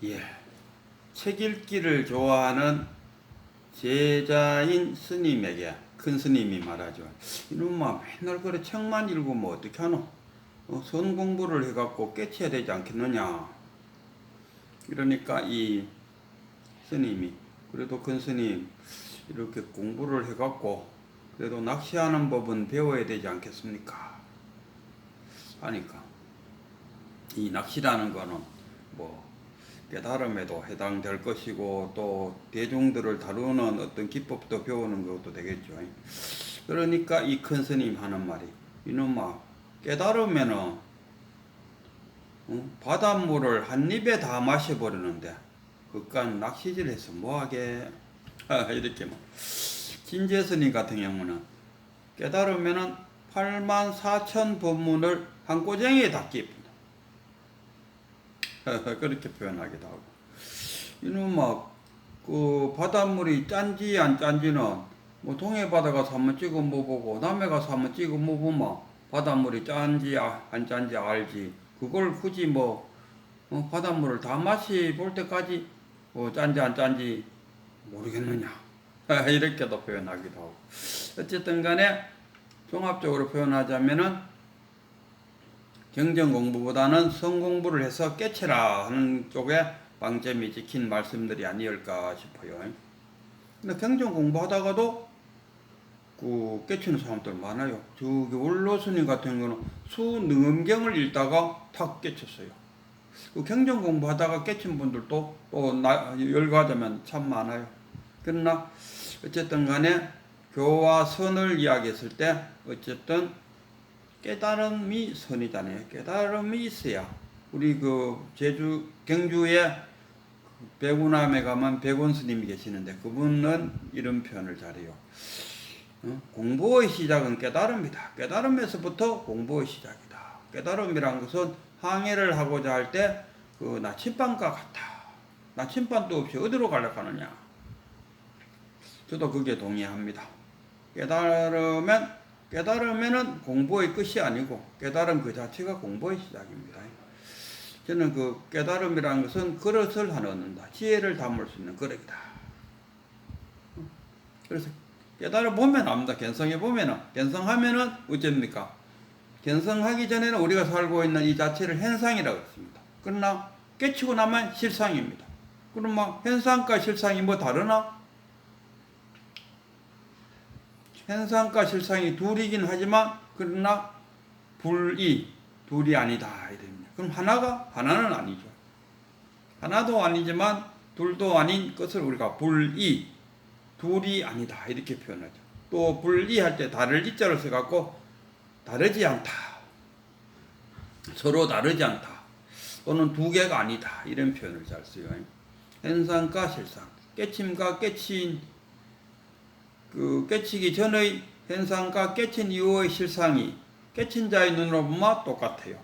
예. 책 읽기를 좋아하는 제자인 스님에게 큰 스님이 말하죠. 이놈아 맨날 그래 책만 읽으면 어떻게 하노? 선 공부를 해갖고 깨쳐야 되지 않겠느냐. 이러니까 이 스님이 그래도 큰 스님 이렇게 공부를 해갖고 그래도 낚시하는 법은 배워야 되지 않겠습니까? 하니까 이 낚시라는 거는 뭐 깨달음에도 해당될 것이고 또 대중들을 다루는 어떤 기법도 배우는 것도 되겠죠. 그러니까 이 큰 스님 하는 말이 이놈아 깨달으면은 바닷물을 한 입에 다 마셔버리는데 그깟 낚시질해서 뭐하게 이렇게 뭐 진제 스님 같은 경우는 깨달으면은 84,000 법문을 한 꼬쟁이에 다 끼입니다. 그렇게 표현하기도 하고 이놈아 그 바닷물이 짠지 안 짠지는 뭐 동해 바다 가서 한번 찍어 먹어보고 남해 가서 한번 찍어 먹으면 바닷물이 짠지 안 짠지 알지. 그걸 굳이 뭐 바닷물을 다 마셔볼 때까지 짠지 안 짠지 모르겠느냐. 이렇게도 표현하기도 하고 어쨌든 간에 종합적으로 표현하자면은 경전 공부보다는 성 공부를 해서 깨쳐라 하는 쪽에 방점이 찍힌 말씀들이 아니었을까 싶어요. 근데 경전 공부하다가도 그 깨치는 사람들 많아요. 저기 원로스님 같은 경우는 수능엄경을 읽다가 탁 깨쳤어요. 그 경전 공부하다가 깨친 분들도 또 열거하자면 참 많아요. 그러나 어쨌든 간에 교와 선을 이야기했을 때 어쨌든 깨달음이 선이잖아요. 깨달음이 있어야 우리 그 제주 경주에 백운암에 가면 백운 스님이 계시는데 그분은 이런 표현을 잘해요. 공부의 시작은 깨달음이다. 깨달음에서부터 공부의 시작이다. 깨달음이란 것은 항해를 하고자 할 때 그 나침반과 같다. 나침반도 없이 어디로 가려고 하느냐. 저도 그게 동의합니다. 깨달으면은 공부의 끝이 아니고 깨달음 그 자체가 공부의 시작입니다. 저는 그 깨달음이라는 것은 그릇을 하나 얻는다. 지혜를 담을 수 있는 그릇이다. 그래서 깨달아 보면 압니다. 견성해 보면은 견성하면은 어쩝니까? 견성하기 전에는 우리가 살고 있는 이 자체를 현상이라고 했습니다. 그러나 깨치고 나면 실상입니다. 그럼 막 현상과 실상이 뭐 다르나? 현상과 실상이 둘이긴 하지만 그러나 둘이 아니다 이랍니다. 그럼 하나는 아니죠. 하나도 아니지만 둘도 아닌 것을 우리가 둘이 아니다 이렇게 표현하죠. 또 불이할 때 다를 이자를 써갖고 다르지 않다, 서로 다르지 않다, 또는 두 개가 아니다 이런 표현을 잘 써요. 현상과 실상, 깨침과 깨치기 전의 현상과 깨친 이후의 실상이 깨친 자의 눈으로 보면 똑같아요.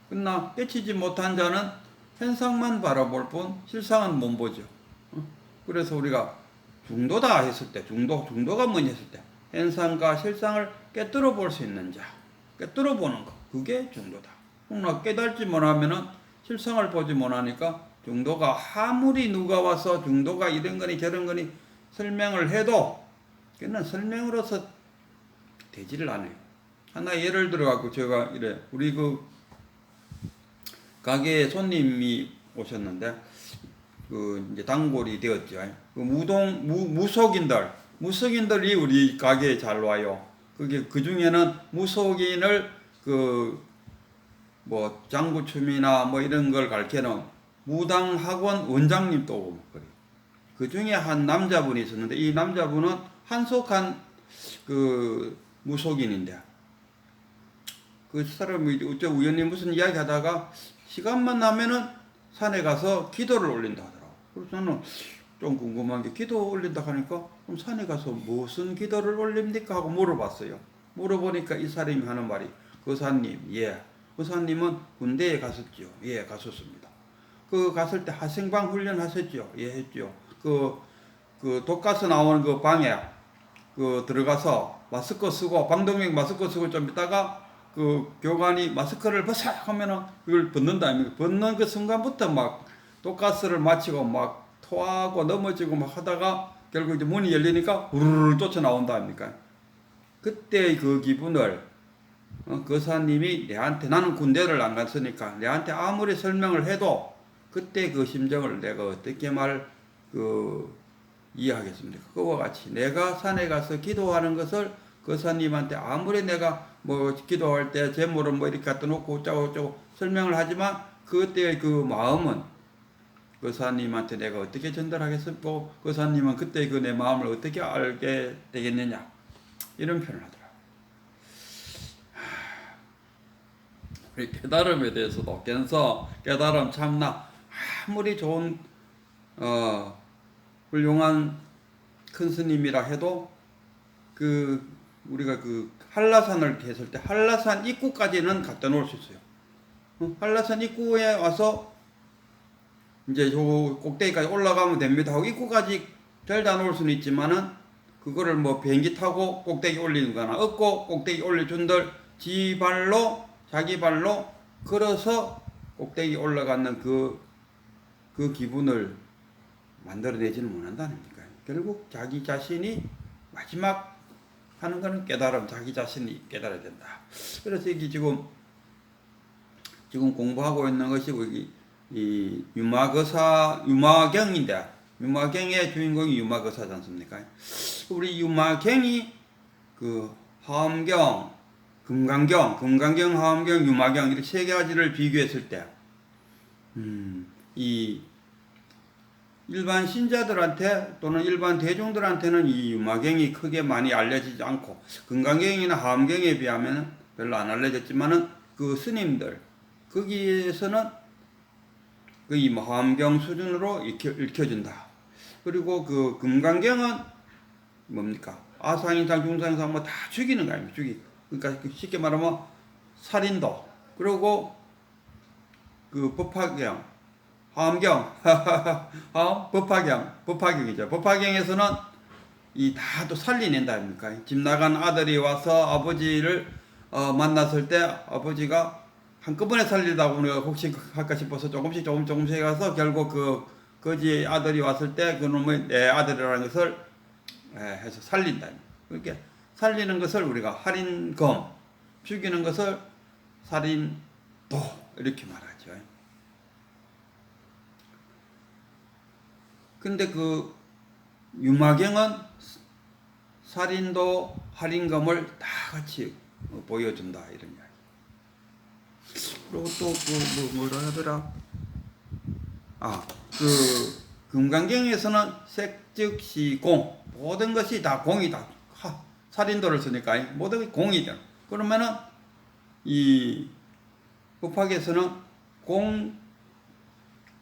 그러나 깨치지 못한 자는 현상만 바라볼 뿐 실상은 못 보죠. 그래서 우리가 중도다 했을 때, 중도가 뭐냐 했을 때, 현상과 실상을 깨뜨려 볼 수 있는 자, 깨뜨려 보는 거, 그게 중도다. 그러나 깨달지 못하면은 실상을 보지 못하니까 중도가 아무리 누가 와서 중도가 이런 거니 저런 거니 설명을 해도 그는 설명으로서 되지를 않아요. 하나 예를 들어갖고 제가 이래 우리 그 가게에 손님이 오셨는데 그 이제 단골이 되었죠. 그 무속인들이 우리 가게에 잘 와요. 그 중에는 무속인을 그 뭐 장구춤이나 뭐 이런 걸 가르치는 무당학원 원장님도 오고 그래요. 그 중에 한 남자분이 있었는데 이 남자분은 한속한 그 무속인인데 그 사람이 어째 우연히 무슨 이야기 하다가 시간만 나면은 산에 가서 기도를 올린다 하더라고. 그래서 저는 좀 궁금한 게 기도 올린다 하니까 그럼 산에 가서 무슨 기도를 올립니까? 하고 물어봤어요. 물어보니까 이 사람이 하는 말이 거사님, 예. 거사님은 군대에 갔었죠. 예, 갔었습니다. 그 갔을 때 하생방 훈련 하셨죠? 예, 했죠. 그 독가스 나오는 그 방에 들어가서 마스크 쓰고 방독면 마스크 쓰고 좀 있다가 그 교관이 마스크를 벗어 하면은 그걸 벗는다. 벗는 그 순간부터 막 독가스를 마치고 막 토하고 넘어지고 막 하다가 결국 이제 문이 열리니까 우르르 쫓아 나온다 아닙니까? 그때 그 기분을 거사님이 내한테, 나는 군대를 안 갔으니까 내한테 아무리 설명을 해도 그때 그 심정을 내가 어떻게 이해하겠습니까? 그와 같이 내가 산에 가서 기도하는 것을 거사님한테 아무리 내가 뭐 기도할 때 제물을 뭐 이렇게 갖다 놓고 어쩌고 설명을 하지만 그때의 그 마음은 거사님한테 내가 어떻게 전달하겠었고 거사님은 그때 그 내 마음을 어떻게 알게 되겠느냐, 이런 표현을 하더라고요. 우리 깨달음에 대해서도 그래서 깨달음 참나, 아무리 좋은 훌륭한 큰 스님이라 해도 우리가 한라산을 했을 때 한라산 입구까지는 갖다 놓을 수 있어요. 한라산 입구에 와서 이제 저 꼭대기까지 올라가면 됩니다 하고 입구까지 데려다 놓을 수는 있지만은 그거를 뭐 비행기 타고 꼭대기 올리는 거나 없고 꼭대기 올려준들 자기 발로 걸어서 꼭대기 올라가는 그 기분을 만들어내지는 못한다는 거니까. 결국 자기 자신이 마지막 하는 거는 깨달음, 자기 자신이 깨달아야 된다. 그래서 여기 지금 공부하고 있는 것이 이 유마경인데, 유마경의 주인공이 유마거사지 않습니까? 우리 유마경이 화엄경, 금강경, 화엄경, 유마경 이렇게 세 가지를 비교했을 때, 이 일반 신자들한테 또는 일반 대중들한테는 이 유마경이 크게 많이 알려지지 않고 금강경이나 화엄경에 비하면 별로 안 알려졌지만은 그 스님들 거기에서는 거의 화엄경 수준으로 읽혀진다. 그리고 그 금강경은 뭡니까? 아상인상, 중상인상 뭐 다 죽이는 거 아닙니까? 그러니까 쉽게 말하면 살인도. 그리고 그 법화경, 화엄경, 법화경이죠. 법화경에서는 다 또 살리낸다 아닙니까? 집 나간 아들이 와서 아버지를 만났을 때 아버지가 한꺼번에 살리다 보니 혹시 할까 싶어서 조금씩 가서 결국 거지 아들이 왔을 때 그놈의 내 아들이라는 것을 해서 살린다. 그렇게 살리는 것을 우리가 할인검, 죽이는 것을 살인도 이렇게 말하죠. 근데 그 유마경은 살인도 할인검을 다 같이 보여준다, 이런 이야기. 그리고 또 뭐라 하더라? 금강경에서는 색즉시공, 모든 것이 다 공이다. 살인도를 쓰니까 모든 것이 공이다. 그러면은 이 법학에서는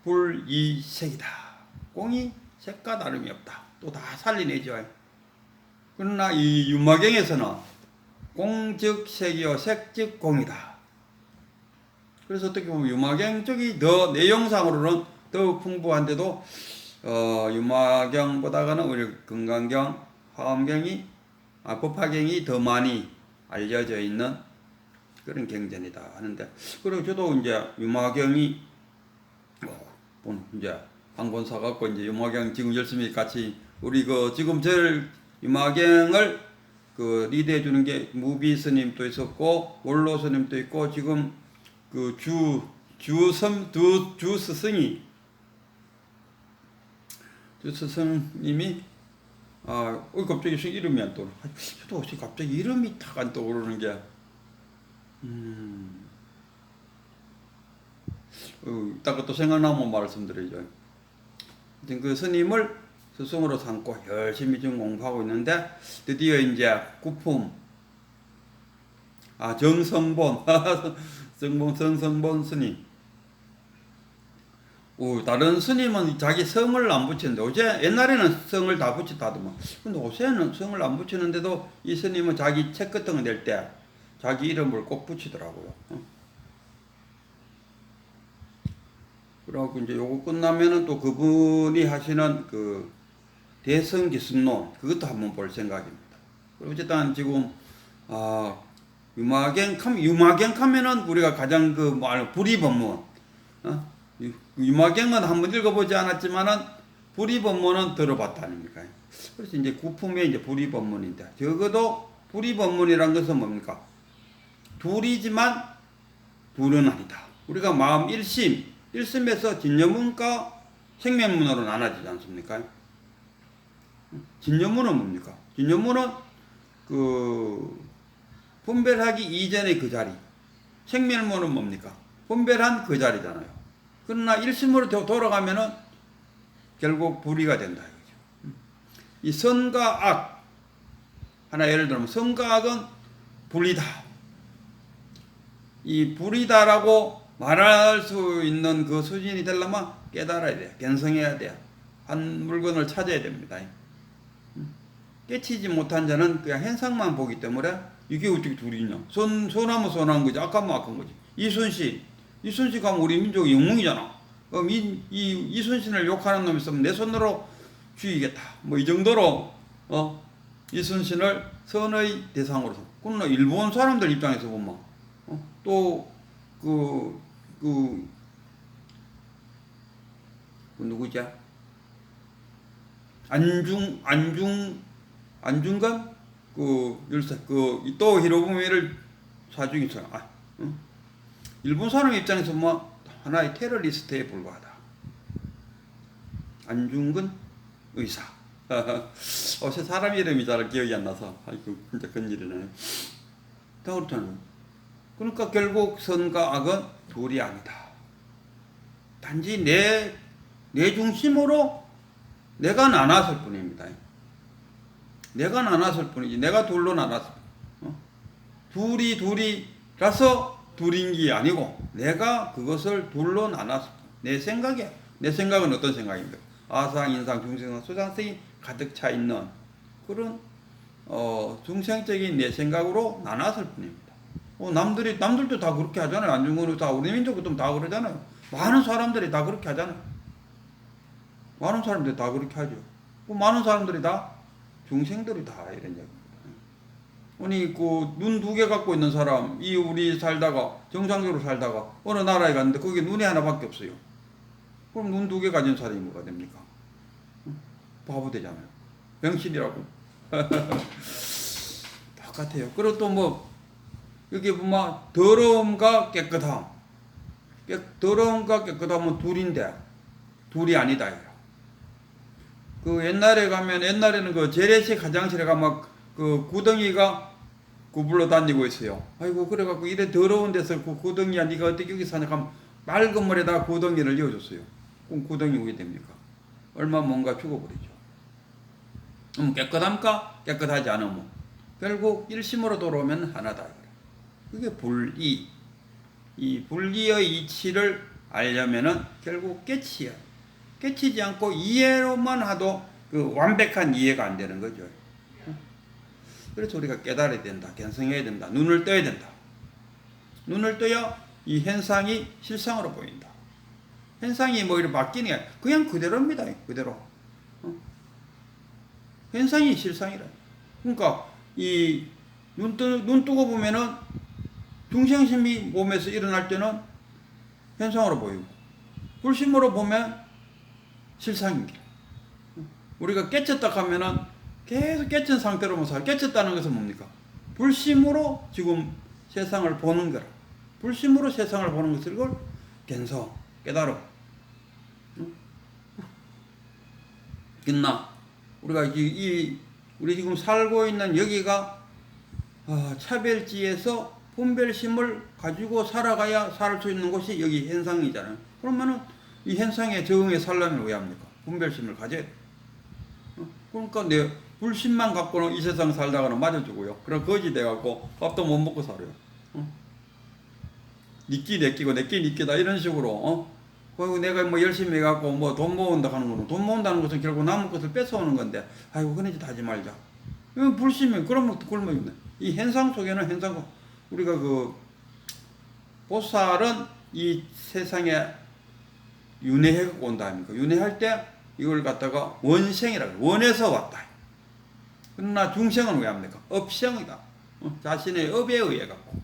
공불이색이다. 공이 색과 다름이 없다. 또 다 살리내죠. 그러나 이 유마경에서는 공즉색이요 색즉 공이다. 그래서 어떻게 보면 유마경 쪽이 더 내용상으로는 더욱 풍부한데도 유마경보다는 우리 금강경, 화엄경이 법화경이 더 많이 알려져 있는 그런 경전이다 하는데, 그리고 저도 이제 유마경이 이제 한 권 사갖고 이제 유마경 지금 열심히 같이 우리 지금 제일 유마경을 리드해 주는 게 무비 스님도 있었고 원로 스님도 있고 지금 주 스승님이 갑자기 이름이 안 떠오르. 저도 혹시 갑자기 이름이 탁 안 떠오르는 게 이따 또 생각나면 말씀드리죠. 그 스님을 스승으로 삼고 열심히 지금 공부하고 있는데 드디어 이제 구품 정성본 정성본 스님. 다른 스님은 자기 성을 안 붙이는데 옛날에는 성을 다 붙였다더만. 근데 요새는 성을 안 붙이는데도 이 스님은 자기 책 같은 거 낼 때 자기 이름을 꼭 붙이더라고요. 그래갖고 이제 요거 끝나면은 또 그분이 하시는 대성기승론 그것도 한번 볼 생각입니다. 어쨌든 지금 유마경 하면은 우리가 가장 불이법문 유마경은 한번 읽어보지 않았지만은 불이법문은 들어봤다 아닙니까? 그래서 이제 구품의 이제 불이법문인데, 적어도 불이법문이란 것은 뭡니까? 둘이지만 둘은 아니다. 우리가 마음 일심에서 진여문과 생면문으로 나눠지지 않습니까? 진여문은 뭡니까? 진여문은 분별하기 이전의 그 자리. 생면문은 뭡니까? 분별한 그 자리잖아요. 그러나 일심으로 돌아가면은 결국 불의가 된다. 이 선과 악, 하나 예를 들면 선과 악은 불이다. 이 불이다라고 말할 수 있는 그 수준이 되려면 깨달아야 돼요. 견성해야 돼요. 한 물건을 찾아야 됩니다. 깨치지 못한 자는 그냥 현상만 보기 때문에 이게 어떻게 둘이 있냐. 선하면 선한 거지, 악하면 악한 거지. 이순신 가면 우리 민족의 영웅이잖아. 그럼 이순신을 욕하는 놈이 있으면 내 손으로 죽이겠다. 뭐 이 정도로 이순신을 선의 대상으로. 그러나 일본 사람들 입장에서 보면 또 누구지? 안중근 율사 또 히로부미를 사중이 있어요. 일본 사람 입장에서 뭐 하나의 테러리스트에 불과하다. 안중근 의사. 제 사람 이름이 잘 기억이 안 나서 아이고 진짜 큰일이네. 그렇다는. 그러니까 결국 선과 악은 둘이 아니다. 단지 내 중심으로 내가 나눴을 뿐입니다. 내가 나눴을 뿐이지. 내가 둘로 나눴을 뿐. 둘이라서 둘인 게 아니고 내가 그것을 둘로 나눴을 뿐. 내 생각이야. 내 생각은 어떤 생각입니까? 아상, 인상, 중생, 소장성이 가득 차 있는 그런 중생적인 내 생각으로 나눴을 뿐입니다. 남들도 다 그렇게 하잖아요. 안중근은 다 우리 민족도 다 그러잖아요. 많은 사람들이 다 그렇게 하잖아요. 많은 사람들이 다 그렇게 하죠. 많은 사람들이 다 중생들이 다 이런 얘기입니다. 아니 눈 두 개 갖고 있는 사람, 우리 살다가 정상적으로 살다가 어느 나라에 갔는데 거기 눈이 하나밖에 없어요. 그럼 눈 두 개 가진 사람이 뭐가 됩니까? 바보 되잖아요. 병신이라고. 똑같아요. 그리고 또 여기 보면 더러움과 깨끗함. 더러움과 깨끗함은 둘인데 둘이 아니다. 옛날에 가면 옛날에는 재래식 화장실에 가면 구덩이가 구불러 다니고 있어요. 아이고 그래갖고 이래 더러운 데서 구덩이야 네가 어떻게 여기 사냐 하면 맑은 물에다 구덩이를 이어줬어요. 그럼 구덩이 왜 됩니까? 얼마 뭔가 죽어버리죠. 깨끗함까 깨끗하지 않으면 결국 일심으로 돌아오면 하나다. 그게 불이. 이 불기의 이치를 알려면은 결국 깨치야. 깨치지 않고 이해로만 하도 완벽한 이해가 안 되는 거죠. 그래서 우리가 깨달아야 된다. 견성해야 된다. 눈을 떠야 된다. 눈을 떠야 이 현상이 실상으로 보인다. 현상이 이렇게 바뀌는 게 그냥 그대로입니다. 그대로. 현상이 실상이라. 그러니까 눈 뜨고 보면은 중생심이 몸에서 일어날 때는 현상으로 보이고 불심으로 보면 실상입니다. 우리가 깨쳤다 하면은 계속 깨친 상태로만 살아. 깨쳤다는 것은 뭡니까? 불심으로 지금 세상을 보는 거라. 불심으로 세상을 보는 것을 이걸 견성, 깨달음. 있나? 우리가 우리 지금 살고 있는 여기가 차별지에서 분별심을 가지고 살아가야 살 수 있는 곳이 여기 현상이잖아요. 그러면은 이 현상에 적응해 살려면 왜 합니까? 분별심을 가져야 돼. 그러니까 내 불심만 갖고는 이 세상 살다가는 맞아 죽어요. 그럼 거지 돼갖고 밥도 못 먹고 살아요. 니끼 내끼고 내끼 니끼다 이런 식으로 그리고 내가 열심히 해갖고 돈 모은다 하는 거는 돈 모은다는 것은 결국 남은 것을 뺏어오는 건데 아이고 그런 짓 하지 말자. 이건 불심이 그러면 굶어 있네. 이 현상 속에는 우리가 보살은 이 세상에 윤회해갖고 온다 아닙니까? 윤회할 때 이걸 갖다가 원생이라고 원에서 왔다. 그러나 중생은 왜 합니까? 업생이다. 자신의 업에 의해 갖고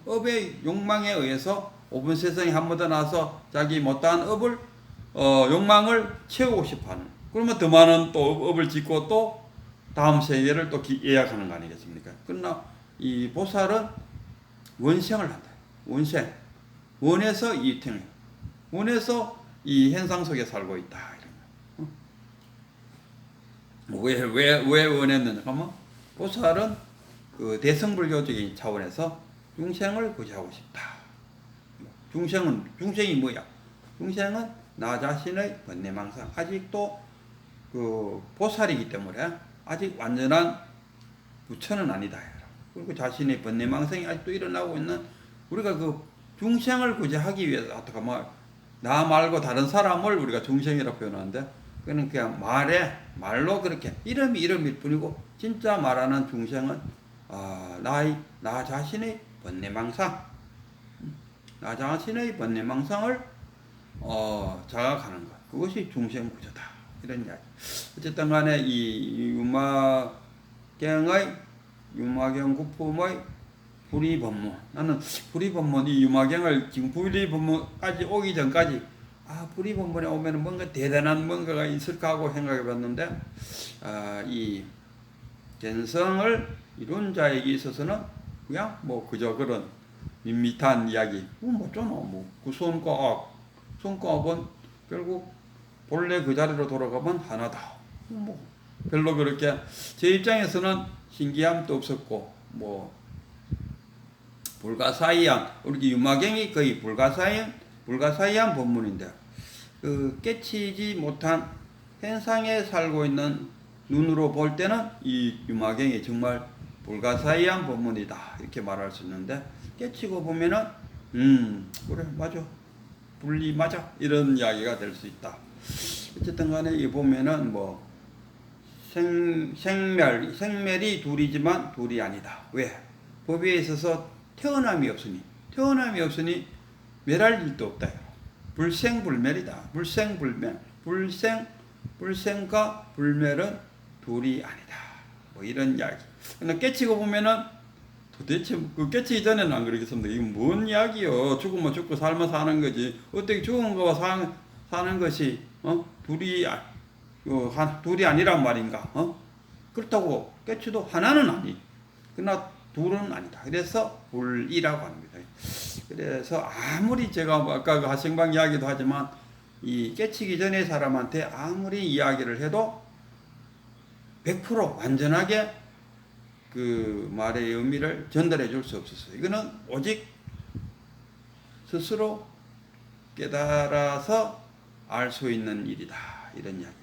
업의 욕망에 의해서 5분 세상에 한 번 더 나와서 자기 못다한 업을 욕망을 채우고 싶어하는. 그러면 더 많은 또 업을 짓고 또 다음 세계를 또 예약하는 거 아니겠습니까? 그러나 이 보살은 원생을 한다. 원생. 원에서 이탱. 원에서 이 현상 속에 살고 있다. 왜 원했느냐 하면 보살은 그 대승불교적인 차원에서 중생을 구제하고 싶다. 중생이 뭐야? 중생은 나 자신의 번뇌망상. 아직도 그 보살이기 때문에 아직 완전한 부처는 아니다. 그리고 자신의 번뇌망상이 아직도 일어나고 있는 우리가 그 중생을 구제하기 위해서 어떻게 나 말고 다른 사람을 우리가 중생이라고 표현하는데 그는 그냥 말로 그렇게 이름일 뿐이고 진짜 말하는 중생은 나 자신의 번뇌망상, 나 자신의 번뇌망상을 자각하는 것. 그것이 중생 구조다. 이런 이야기. 어쨌든 간에 이 유마경 구품의 불이법문. 나는 불이법문, 이 유마경을 지금 불이법문까지 오기 전까지 불이법문에 오면 뭔가 대단한 뭔가가 있을까 하고 생각해 봤는데, 이 견성을 이룬 자에게 있어서는 그냥 그저 그런 밋밋한 이야기. 그 손가락은 결국 본래 그 자리로 돌아가면 하나다. 별로 그렇게 제 입장에서는 신기함도 없었고 불가사의한 우리 유마경이 거의 불가사의한 법문인데 그 깨치지 못한 현상에 살고 있는 눈으로 볼 때는 이 유마경이 정말 불가사의한 법문이다 이렇게 말할 수 있는데 깨치고 보면은 그래 맞아 분리 맞아 이런 이야기가 될 수 있다. 어쨌든 간에 이 보면은 생멸이 둘이지만 둘이 아니다. 왜? 법에 있어서 태어남이 없으니 멸할 일도 없다. 불생불멸이다. 불생과 불멸은 둘이 아니다. 이런 이야기. 근데 깨치고 보면은 도대체 그 깨치기 전에는 안 그러겠습니다. 이건 뭔 이야기요? 죽으면 죽고 살면 사는 거지. 어떻게 죽은 거와 사는 것이 둘이 아니란 말인가? 그렇다고 깨치도 하나는 아니. 그러나 둘은 아니다. 그래서 불이라고 합니다. 그래서 아무리 제가 아까 그 하생방 이야기도 하지만 이 깨치기 전의 사람한테 아무리 이야기를 해도 100% 완전하게 그 말의 의미를 전달해 줄 수 없었어요. 이거는 오직 스스로 깨달아서 알 수 있는 일이다. 이런 이야기.